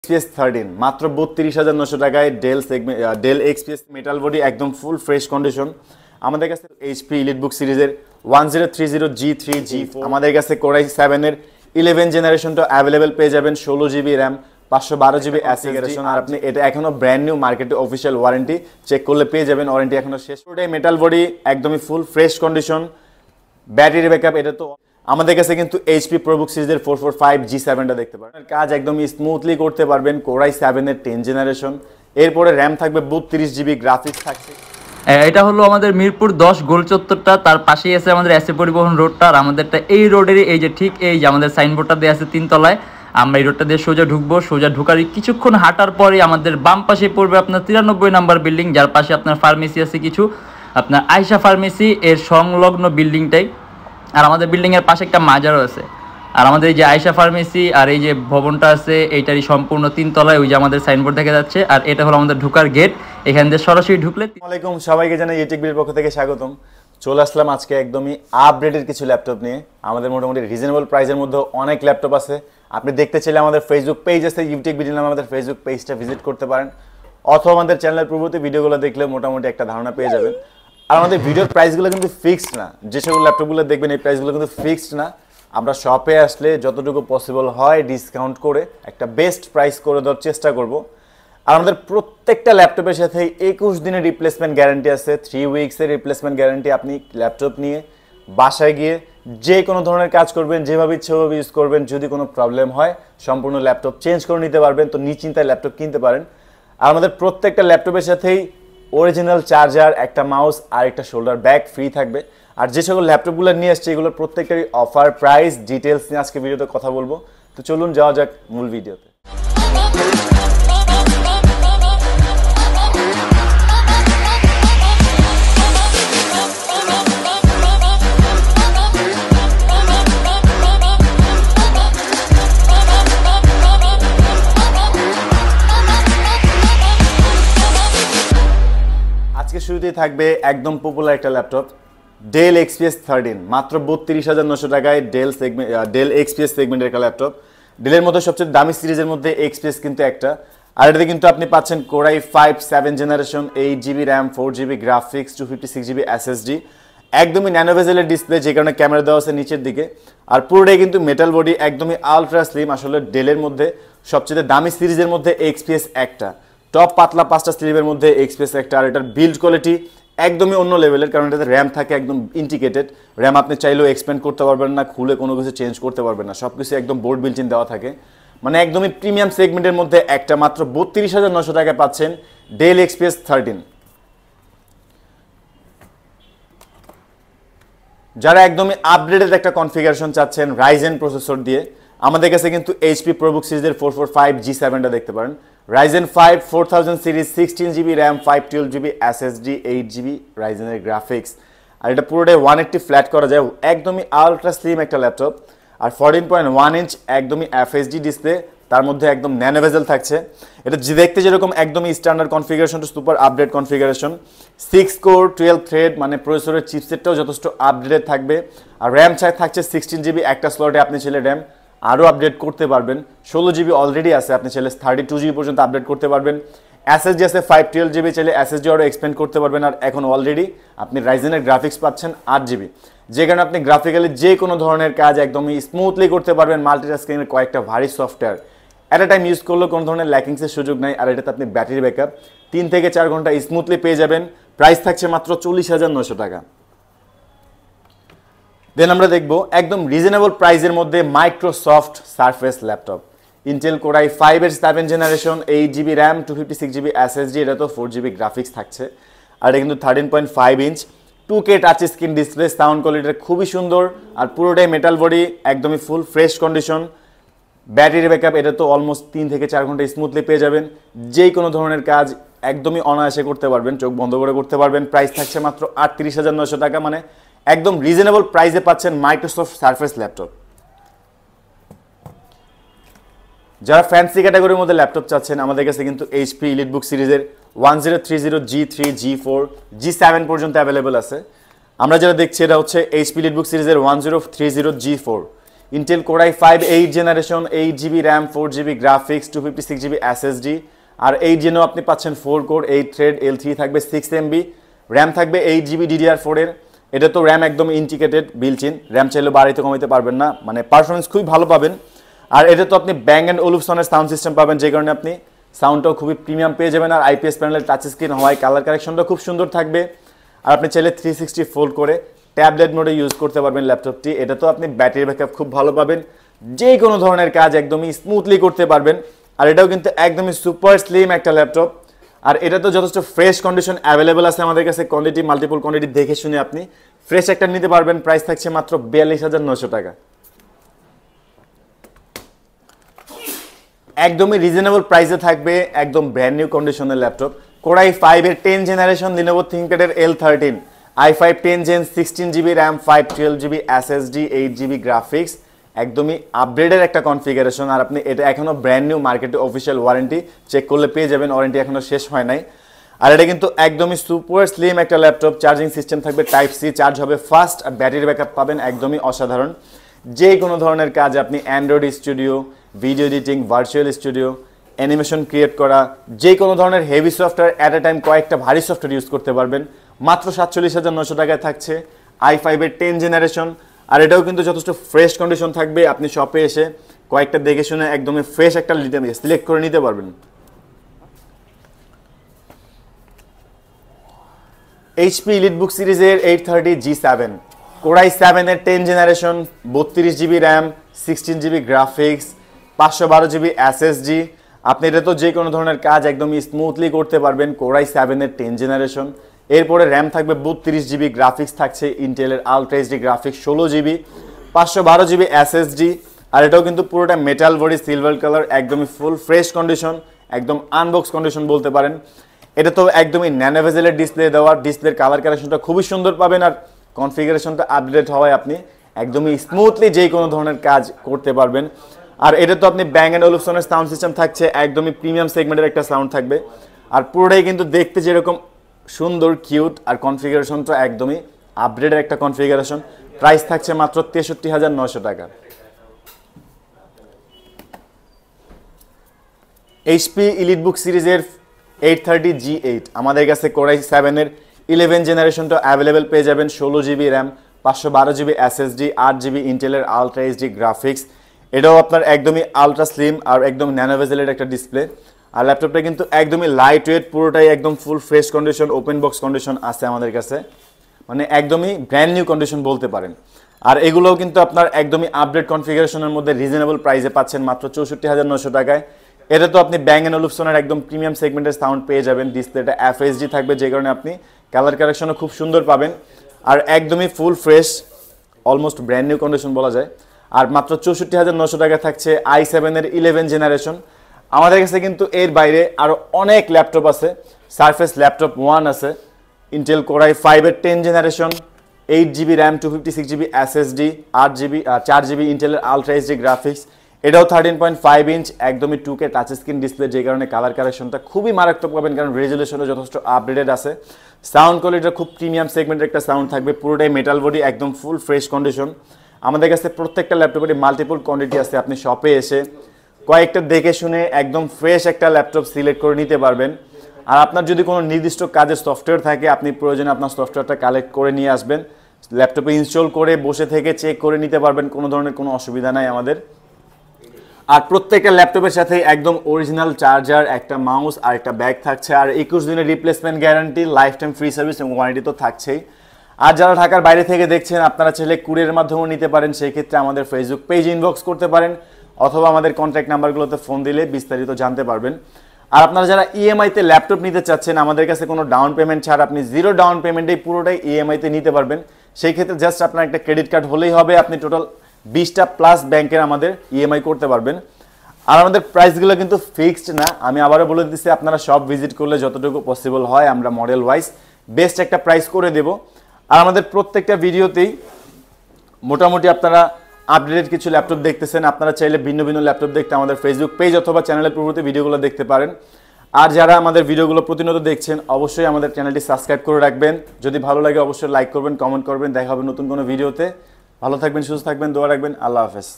XPS 13 মাত্র 32,900 টাকায় del XPS metal body একদম ফুল ফ্রেশ কন্ডিশন। আমাদের কাছে HP এলিটবুক সিরিজের 1030 G3 G4 আমাদের কাছে Core i7 এর 11 জেনারেশনটা अवेलेबल পেয়ে যাবেন। 16GB RAM 512GB SSD আর আপনি এটা এখনো ব্র্যান্ড নিউ মার্কেটে অফিশিয়াল ওয়ারেন্টি চেক করলে পেয়ে যাবেন। ওয়ারেন্টি এখনো শেষ। পুরোটাই মেটাল বডি একদমই full fresh condition. Battery backup এটা তো আমাদের কাছে কিন্তু HP ProBook সিরিজের 445 G7টা দেখতে পারেন। কাজ একদম স্মুথলি করতে পারবেন। Core i7 এর 10 জেনারেশন, এরপরে RAM থাকবে 32GB, গ্রাফিক্স থাকছে। এটা হলো আমাদের মিরপুর 10 গোল চত্বরটা, তার পাশেই আছে আমাদের এসএ পরিবহন রোডটা। আর আমাদেরটা এই রোডেরই এই যে ঠিক এই যে আমাদের সাইনবোর্ডটা দেওয়া আছে 3 তলায়। আমরা এই রোডটা দিয়ে সোজা ঢুকবো। সোজা ঢুকার কিছুক্ষণ হাঁটার পরে আমাদের বাম পাশে পড়বে আপনার 93 নাম্বার বিল্ডিং, যার পাশে আপনার ফার্মেসি আছে কিছু, আপনার আয়শা ফার্মেসি এর সংলগ্ন বিল্ডিংটাই। আর আমাদের বিল্ডিংয়ের পাশে একটা মাজারও আছে। আর আমাদের এই যে আয়শা ফার্মেসি আর এই যে ভবনটা আছে এইটারই সম্পূর্ণ 3 তলায় ওই যে আমাদের সাইনবোর্ড দেখা যাচ্ছে। আর এটা হলো আমাদের ঢোকার গেট, এখান দিয়ে সরাসরি ঢুকলে। আসসালামু আলাইকুম, সবাইকে জানাই ইউটেকবির পক্ষ থেকে স্বাগতম। চলে আসলাম আজকে একদমই আপডেটেড কিছু ল্যাপটপ নিয়ে। আমাদের মোটামুটি রিজনেবল প্রাইসের মধ্যে অনেক ল্যাপটপ আছে। আপনি দেখতে চাইলে আমাদের ফেসবুক পেজ আছে ইউটেকবিডি নামে, আমাদের ফেসবুক পেজটা ভিজিট করতে পারেন, অথবা আমাদের চ্যানেলের পূর্ববর্তী ভিডিওগুলো দেখলে মোটামুটি একটা ধারণা পেয়ে যাবেন। আর আমাদের ভিডিওর প্রাইসগুলো কিন্তু ফিক্সড না, যে সকল ল্যাপটপগুলো দেখবেন এই প্রাইসগুলো কিন্তু ফিক্সড না। আমরা শপে আসলে যতটুকু পসিবল হয় ডিসকাউন্ট করে একটা বেস্ট প্রাইস করে দেওয়ার চেষ্টা করব। আর আমাদের প্রত্যেকটা ল্যাপটপের সাথে 21 দিনের রিপ্লেসমেন্ট গ্যারান্টি আছে, 3 উইকসের রিপ্লেসমেন্ট গ্যারান্টি। আপনি ল্যাপটপ নিয়ে বাসায় গিয়ে যে কোনো ধরনের কাজ করবেন, যেভাবে ইচ্ছে ওভাবে ইউজ করবেন। যদি কোনো প্রবলেম হয় সম্পূর্ণ ল্যাপটপ চেঞ্জ করে নিতে পারবেন, তো নিশ্চিন্তায় ল্যাপটপ কিনতে পারেন। আর আমাদের প্রত্যেকটা ল্যাপটপের সাথেই অরিজিনাল চার্জার, একটা মাউস আর একটা শোল্ডার ব্যাগ ফ্রি থাকবে। আর যে সকল ল্যাপটপগুলো নিয়ে আসছে এগুলোর প্রত্যেকটারই অফার, প্রাইস, ডিটেলস নিয়ে আজকে ভিডিওতে কথা বলবো। তো চলুন যাওয়া যাক মূল ভিডিওতে। আজকে শুরুতেই থাকবে একদম পপুলার একটা ল্যাপটপ, ডেল XPS 13 মাত্র 32,900 টাকায় ডেল XPS সেগমেন্টের একটা ল্যাপটপ। ডেলের মধ্যে সবচেয়ে দামি সিরিজের মধ্যে XPS কিন্তু একটা। আর এটাতে কিন্তু আপনি পাচ্ছেন Core i5 7 generation, 8GB RAM, 4GB graphics, 256GB SSD, একদমই ন্যানো বেজেলের ডিসপ্লে, যে কারণে ক্যামেরা দেওয়া আছে নিচের দিকে। আর পুরোটাই কিন্তু মেটাল বডি, একদমই আলট্রা স্লিম। আসলে ডেলের মধ্যে সবচেয়ে দামি সিরিজের মধ্যে XPS একটা, টপ পাতলা 5টা স্লিভের মধ্যে XPS একটা। আর এটার বিল্ড কোয়ালিটি একদমই অন্য লেভেলের, কারণ এটাতে র্যাম থাকে একদম ইন্টিগ্রেটেড। র্যাম আপনি চাইলেও এক্সপ্যান্ড করতে পারবেন না, খুলে কোনো কিছু চেঞ্জ করতে পারবেন না, সব কিছু একদম বোর্ড বিল্ট ইন দেওয়া থাকে। মানে একদমই প্রিমিয়াম সেগমেন্টের মধ্যে একটা, মাত্র 32,900 টাকায় পাচ্ছেন ডেল XPS 13। যারা একদমই আপডেটেড একটা কনফিগারেশন চাচ্ছেন রাইজেন প্রসেসর দিয়ে, আমাদের কাছে কিন্তু HP ProBook সিরিজের 445 G7টা দেখতে পারেন। Ryzen 5 4000 series, 16GB RAM, 512GB SSD, 8GB রাইজেনের গ্রাফিক্স। আর এটা পুরোটাই 180 ফ্ল্যাট করা যায়, একদমই আলট্রা স্লিম একটা ল্যাপটপ। আর 14.1 ইঞ্চ একদমই FHD ডিসপ্লে, তার মধ্যে একদম ন্যানো বেজেল থাকছে। এটা দেখতে যেরকম একদমই standard configuration to super update configuration. 6 core 12 thread, মানে প্রসেসরের চিপসেটটাও যথেষ্ট আপডেটেড থাকবে। আর র্যাম থাকছে 16GB, একটা স্লটে আপনি ছেলে র্যাম আরও আপডেট করতে পারবেন। 16GB অলরেডি আছে, আপনি চাইলে 32GB পর্যন্ত আপডেট করতে পারবেন। SSD আছে 512GB, চাইলে SSD আরও এক্সপেন্ড করতে পারবেন। আর এখন অলরেডি আপনি রাইজেনের গ্রাফিক্স পাচ্ছেন 8GB, যে কারণে আপনি গ্রাফিক্যালি যে কোনো ধরনের কাজ একদমই স্মুথলি করতে পারবেন। মাল্টিটাস্কিংয়ের কয়েকটা ভারী software at a time use করলেও কোনো ধরনের ল্যাকিংসের সুযোগ নাই। আর এটাতে আপনি ব্যাটারি ব্যাকআপ 3 থেকে 4 ঘন্টা স্মুথলি পেয়ে যাবেন। প্রাইস থাকছে মাত্র 40,900 টাকা। দেন আমরা দেখব একদম রিজনেবল প্রাইসের মধ্যে Microsoft surface laptop, Intel Core i5 এর 7 generation, 8GB RAM, 256GB SSD, এটা তো 4GB গ্রাফিক্স থাকছে। আর এটা কিন্তু 13.5 inch 2K touch screen display, sound quality খুবই সুন্দর। আর পুরোটাই মেটাল বডি, একদমই full fresh condition. Battery backup এটা তো অলমোস্ট 3 থেকে 4 ঘন্টা স্মুথলি পেয়ে যাবেন। যেই কোনো ধরনের কাজ একদমই অনায়াসে করতে পারবেন, চোখ বন্ধ করে করতে পারবেন। প্রাইস থাকছে মাত্র 38,900 টাকা, মানে একদম রিজনেবল প্রাইসে পাচ্ছেন মাইক্রোসফট সারফেস ল্যাপটপ। যারা ফ্যান্সি ক্যাটাগরির মধ্যে ল্যাপটপ চাচ্ছেন, আমাদের কাছে কিন্তু HP এলিটবুক সিরিজের 1030 G3 G4 G7 পর্যন্ত অ্যাভেলেবল আছে। আমরা যেটা দেখছি এটা হচ্ছে HP এলিটবুক সিরিজের 1030 G4। Intel Core i5 8 generation, 8GB RAM, 4GB graphics, 256GB SSD, আর 8 জেনও আপনি পাচ্ছেন 4 কোর 8 থ্রেড, L3 থাকবে 6MB, র্যাম থাকবে 8GB DDR4 এর। এটা তো র্যাম একদম ইন্টিগ্রেটেড বিল্ট ইন, র্যাম চাইলে বাড়াইতে কমাইতে পারবেন না, মানে পারফরমেন্স খুবই ভালো পাবেন। আর এটা তো আপনি ব্যাং অ্যান্ড ওলুফসনের সাউন্ড সিস্টেম পাবেন, যে কারণে আপনি সাউন্ডটাও খুবই প্রিমিয়াম পেয়ে যাবেন। আর IPS প্যানেলের টাচ স্ক্রিন হওয়ায় কালার কারেকশনটা খুব সুন্দর থাকবে। আর আপনি চাইলে 360 ফোল্ড করে ট্যাবলেট মোডে ইউজ করতে পারবেন ল্যাপটপটি। এটা তো আপনি ব্যাটারি ব্যাকআপ খুব ভালো পাবেন, যে কোনো ধরনের কাজ একদমই স্মুথলি করতে পারবেন। আর এটাও কিন্তু একদমই সুপার স্লিম একটা ল্যাপটপ। আর এটা তো যথেষ্ট ফ্রেশ কন্ডিশন অ্যাভেলেবল আছে আমাদের কাছে, কোয়ান্টিটি মাল্টিপল কোয়ান্টিটি দেখে শুনে আপনি ফ্রেশ একটা নিতে পারবেন। প্রাইস থাকছে মাত্র 42,900 টাকা, একদমই রিজনেবল প্রাইসে থাকবে, একদম ব্র্যান্ড নিউ কন্ডিশনের ল্যাপটপ। Core i5 এর 10 জেনারেশন, Lenovo ThinkPad এর L13, i5 10 Gen, 16GB RAM, 512GB SSD, 8GB graphics, একদমই আপগ্রেডের একটা কনফিগারেশন। আর আপনি এটা এখনো ব্র্যান্ড নিউ, মার্কেটে অফিসিয়াল ওয়ারেন্টি চেক করলে পেয়ে যাবেন, ওয়ারেন্টি এখনো শেষ হয় নাই। আর এটা কিন্তু একদমই সুপার স্লিম একটা ল্যাপটপ, চার্জিং সিস্টেম থাকবে টাইপ সি, চার্জ হবে ফাস্ট, আর ব্যাটারি ব্যাকআপ পাবেন একদমই অসাধারণ। যে কোনো ধরনের কাজ আপনি Android studio, video editing, virtual studio, animation create করা, যে কোনো ধরনের heavy software at a time কয়েকটা ভারী সফটওয়্যার ইউজ করতে পারবেন। মাত্র 47,900 টাকায় থাকছে i5 এর 10 জেনারেশন। আর এটাও কিন্তু যথেষ্ট ফ্রেশ কন্ডিশন থাকবে, আপনি শপে এসে কয়েকটা দেখে শুনে একদমই ফ্রেশ একটা সিলেক্ট করে নিতে পারবেন। HP EliteBook সিরিজের 830 G7, Core i7 এর 10 generation, 32GB RAM, 16GB graphics, 512GB SSD। আপনি এটা তো যে কোনো ধরনের কাজ একদমই স্মুথলি করতে পারবেন। Core i7 এর 10 জেনারেশন, এরপরে র্যাম থাকবে 32GB, গ্রাফিক্স থাকছে ইন্টেলের ultra HD graphics 16GB, 512GB SSD। আর এটাও কিন্তু পুরোটা মেটাল বডি, সিলভার কালার, একদমই ফুল ফ্রেশ কন্ডিশন, একদম আনবক্স কন্ডিশন বলতে পারেন। এটা তো একদমই ন্যানো বেজেলের ডিসপ্লে দেওয়া, ডিসপ্লের কালার কারেকশনটা খুবই সুন্দর পাবেন। আর কনফিগারেশনটা আপডেট হওয়ায় আপনি একদমই স্মুথলি যে কোনো ধরনের কাজ করতে পারবেন। আর এটা তো আপনি ব্যাং অ্যান্ড ওলুফসনের সাউন্ড সিস্টেম থাকছে, একদমই প্রিমিয়াম সেগমেন্টের একটা সাউন্ড থাকবে। আর পুরোটাই কিন্তু দেখতে যেরকম সুন্দর কিউট, আর কনফিগারেশনটা একদমই আপডেটের একটা কনফিগারেশন। প্রাইস থাকছে মাত্র 63,900 টাকা। HP EliteBook সিরিজের 830 G8, আমাদের কাছে Core i7 এর 11 জেনারেশনটা অ্যাভেলেবেল পেয়ে যাবেন, 16GB RAM, 512GB SSD, 8GB ইন্টেলের আলট্রা এইচডি গ্রাফিক্স। এটাও আপনার একদমই আলট্রা স্লিম আর একদম ন্যানো বেজেলের একটা ডিসপ্লে। আর ল্যাপটপটা কিন্তু একদমই লাইট ওয়েট, পুরোটাই একদম ফুল fresh condition, open box condition আছে আমাদের কাছে, মানে একদমই ব্র্যান্ড নিউ কন্ডিশন বলতে পারেন। আর এগুলোও কিন্তু আপনার একদমই আপডেট কনফিগারেশনের মধ্যে রিজনেবল প্রাইসে পাচ্ছেন মাত্র 64,900 টাকায়। এটা তো আপনি ব্যাং অ্যান্ড ওলুফসনের একদম প্রিমিয়াম সেগমেন্টের সাউন্ড পেয়ে যাবেন, ডিসপ্লেটা FHD থাকবে, যে কারণে আপনি কালার কারেকশনও খুব সুন্দর পাবেন। আর একদমই full fresh, almost brand new condition বলা যায়। আর মাত্র 64,900 টাকা থাকছে i7 এর 11 জেনারেশন। আমাদের কাছে কিন্তু এর বাইরে আরও অনেক ল্যাপটপ আছে, সারফেস ল্যাপটপ 1 আছে, ইন্টেল Core i5 এর 10 generation, 8GB RAM, 256GB SSD, 4GB ইন্টেলের আলট্রা এইচডি গ্রাফিক্স। এটাও 13.5 ইঞ্চ, একদমই 2K টাচ স্ক্রিন ডিসপ্লে, যে কারণে কালার কারেকশনটা খুবই মারাত্মক পাবেন, কারণ রেজুলেশনও যথেষ্ট আপডেটেড আছে। সাউন্ড কোয়ালিটিটা খুব প্রিমিয়াম সেগমেন্টের একটা সাউন্ড থাকবে, পুরোটাই মেটাল বডি, একদম ফুল ফ্রেশ কন্ডিশন। আমাদের কাছে প্রত্যেকটা ল্যাপটপেরই মাল্টিপল কোয়ান্টিটি আছে, আপনি শপে এসে কয়েকটা দেখে শুনে একদম ফ্রেশ একটা ল্যাপটপ সিলেক্ট করে নিতে পারবেন। আর আপনার যদি কোনো নির্দিষ্ট কাজের সফটওয়্যার থাকে, আপনি প্রয়োজনে আপনার সফটওয়্যারটা কালেক্ট করে নিয়ে আসবেন, ল্যাপটপে ইনস্টল করে বসে থেকে চেক করে নিতে পারবেন, কোনো ধরনের কোনো অসুবিধা নাই আমাদের। আর প্রত্যেকটা ল্যাপটপের সাথে একদম অরিজিনাল চার্জার, একটা মাউস আর একটা ব্যাগ থাকছে। আর 21 দিনের replacement guarantee, life time free service এবং ওয়ারেন্টি তো থাকছেই। আর যারা ঢাকার বাইরে থেকে দেখছেন, আপনারা চাইলে কুরিয়ারের মাধ্যমেও নিতে পারেন, সেই ক্ষেত্রে আমাদের ফেসবুক পেজ ইনবক্স করতে পারেন, অথবা আমাদের কন্ট্যাক্ট নাম্বারগুলোতে ফোন দিলে বিস্তারিত জানতে পারবেন। আর আপনারা যারা ইএমআইতে ল্যাপটপ নিতে চাচ্ছেন, আমাদের কাছে কোনো ডাউন পেমেন্ট ছাড়া আপনি জিরো ডাউন পেমেন্টেই পুরোটাই ইএমআইতে নিতে পারবেন। সেই ক্ষেত্রে জাস্ট আপনার একটা ক্রেডিট কার্ড হলেই হবে, আপনি টোটাল 20টা প্লাস ব্যাংকের আমাদের ইএমআই করতে পারবেন। আর আমাদের প্রাইসগুলো কিন্তু ফিক্সড না, আমি আবারও বলে দিচ্ছি, আপনারা সব ভিজিট করলে যতটুকু পসিবল হয় আমরা মডেল ওয়াইজ বেস্ট একটা প্রাইস করে দেব। আর আমাদের প্রত্যেকটা ভিডিওতেই মোটামুটি আপনারা আপডেটেড কিছু ল্যাপটপ দেখতেছেন, আপনারা চাইলে ভিন্ন ভিন্ন ল্যাপটপ দেখতে আমাদের ফেসবুক পেজ অথবা চ্যানেলের পূর্ববর্তী ভিডিওগুলো দেখতে পারেন। আর যারা আমাদের ভিডিওগুলো প্রতিনিয়ত দেখছেন, অবশ্যই আমাদের চ্যানেলটি সাবস্ক্রাইব করে রাখবেন। যদি ভালো লাগে অবশ্যই লাইক করবেন, কমেন্ট করবেন। দেখা হবে নতুন কোনো ভিডিওতে। ভালো থাকবেন, সুস্থ থাকবেন, দোয়া রাখবেন। আল্লাহ হাফেজ।